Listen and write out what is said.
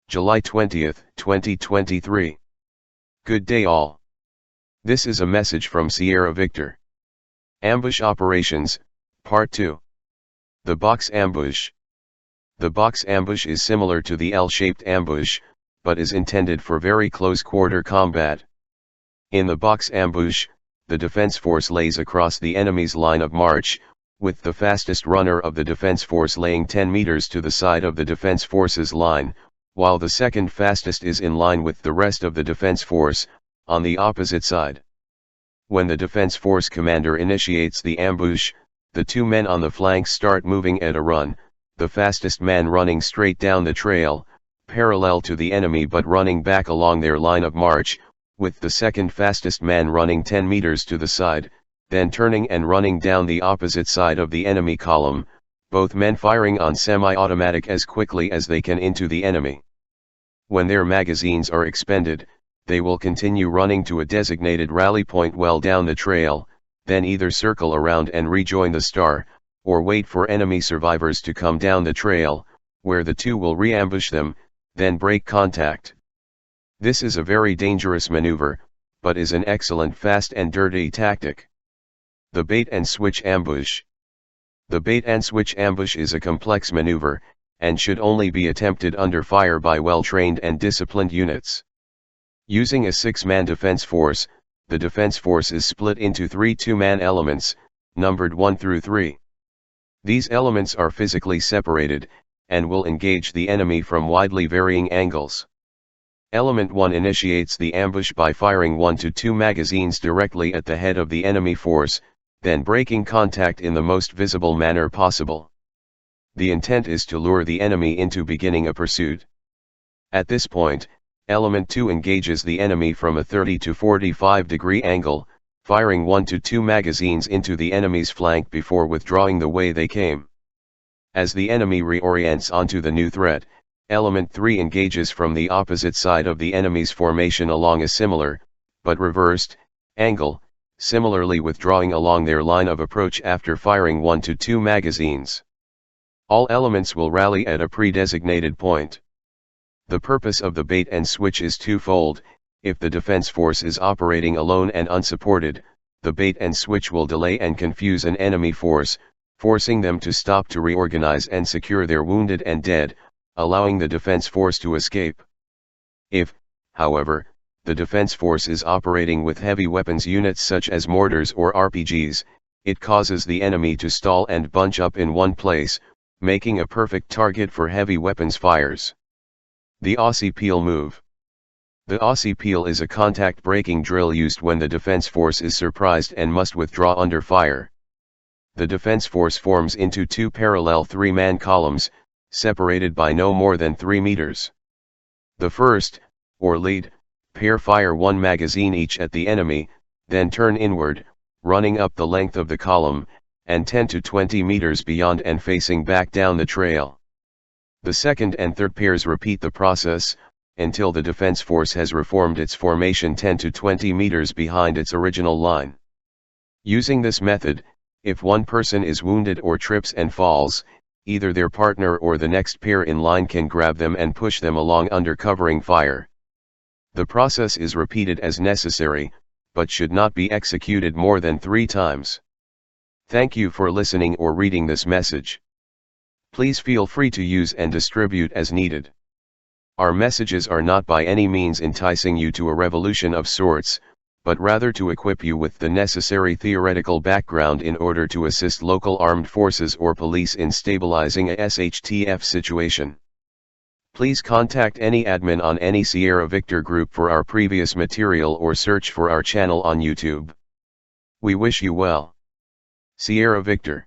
July 20, 2023. Good day all. This is a message from Sierra Victor. Ambush Operations, Part 2. The Box Ambush. The box ambush is similar to the L-shaped ambush, but is intended for very close quarter combat. In the box ambush, the defense force lays across the enemy's line of march, with the fastest runner of the defense force laying 10 meters to the side of the defense force's line, while the second fastest is in line with the rest of the defense force, on the opposite side. When the defense force commander initiates the ambush, the two men on the flanks start moving at a run, the fastest man running straight down the trail, parallel to the enemy but running back along their line of march, with the second fastest man running 10 meters to the side, then turning and running down the opposite side of the enemy column, both men firing on semi-automatic as quickly as they can into the enemy. When their magazines are expended, they will continue running to a designated rally point well down the trail, then either circle around and rejoin the star, or wait for enemy survivors to come down the trail, where the two will re-ambush them, then break contact. This is a very dangerous maneuver, but is an excellent fast and dirty tactic. The bait and switch ambush. The bait and switch ambush is a complex maneuver, and should only be attempted under fire by well-trained and disciplined units. Using a 6-man defense force, the defense force is split into 3 two-man elements, numbered 1 through 3. These elements are physically separated, and will engage the enemy from widely varying angles. Element 1 initiates the ambush by firing 1 to 2 magazines directly at the head of the enemy force, then breaking contact in the most visible manner possible. The intent is to lure the enemy into beginning a pursuit. At this point, Element 2 engages the enemy from a 30 to 45 degree angle, firing 1 to 2 magazines into the enemy's flank before withdrawing the way they came. As the enemy reorients onto the new threat, Element 3 engages from the opposite side of the enemy's formation along a similar, but reversed, angle, similarly withdrawing along their line of approach after firing 1 to 2 magazines. All elements will rally at a pre-designated point. The purpose of the bait and switch is twofold. If the defense force is operating alone and unsupported, the bait and switch will delay and confuse an enemy force, forcing them to stop to reorganize and secure their wounded and dead, allowing the defense force to escape. If, however, the defense force is operating with heavy weapons units such as mortars or RPGs, it causes the enemy to stall and bunch up in one place, making a perfect target for heavy weapons fires. The Aussie Peel Move. The Aussie Peel is a contact-breaking drill used when the defense force is surprised and must withdraw under fire. The defense force forms into 2 parallel 3-man columns, separated by no more than 3 meters. The first, or lead, pair fire 1 magazine each at the enemy, then turn inward, running up the length of the column, and 10 to 20 meters beyond and facing back down the trail. The second and third pairs repeat the process, until the defense force has reformed its formation 10 to 20 meters behind its original line. Using this method, if one person is wounded or trips and falls, either their partner or the next pair in line can grab them and push them along under covering fire. The process is repeated as necessary, but should not be executed more than 3 times. Thank you for listening or reading this message. Please feel free to use and distribute as needed. Our messages are not by any means enticing you to a revolution of sorts, but rather to equip you with the necessary theoretical background in order to assist local armed forces or police in stabilizing a SHTF situation. Please contact any admin on any Sierra Victor group for our previous material or search for our channel on YouTube. We wish you well. Sierra Victor.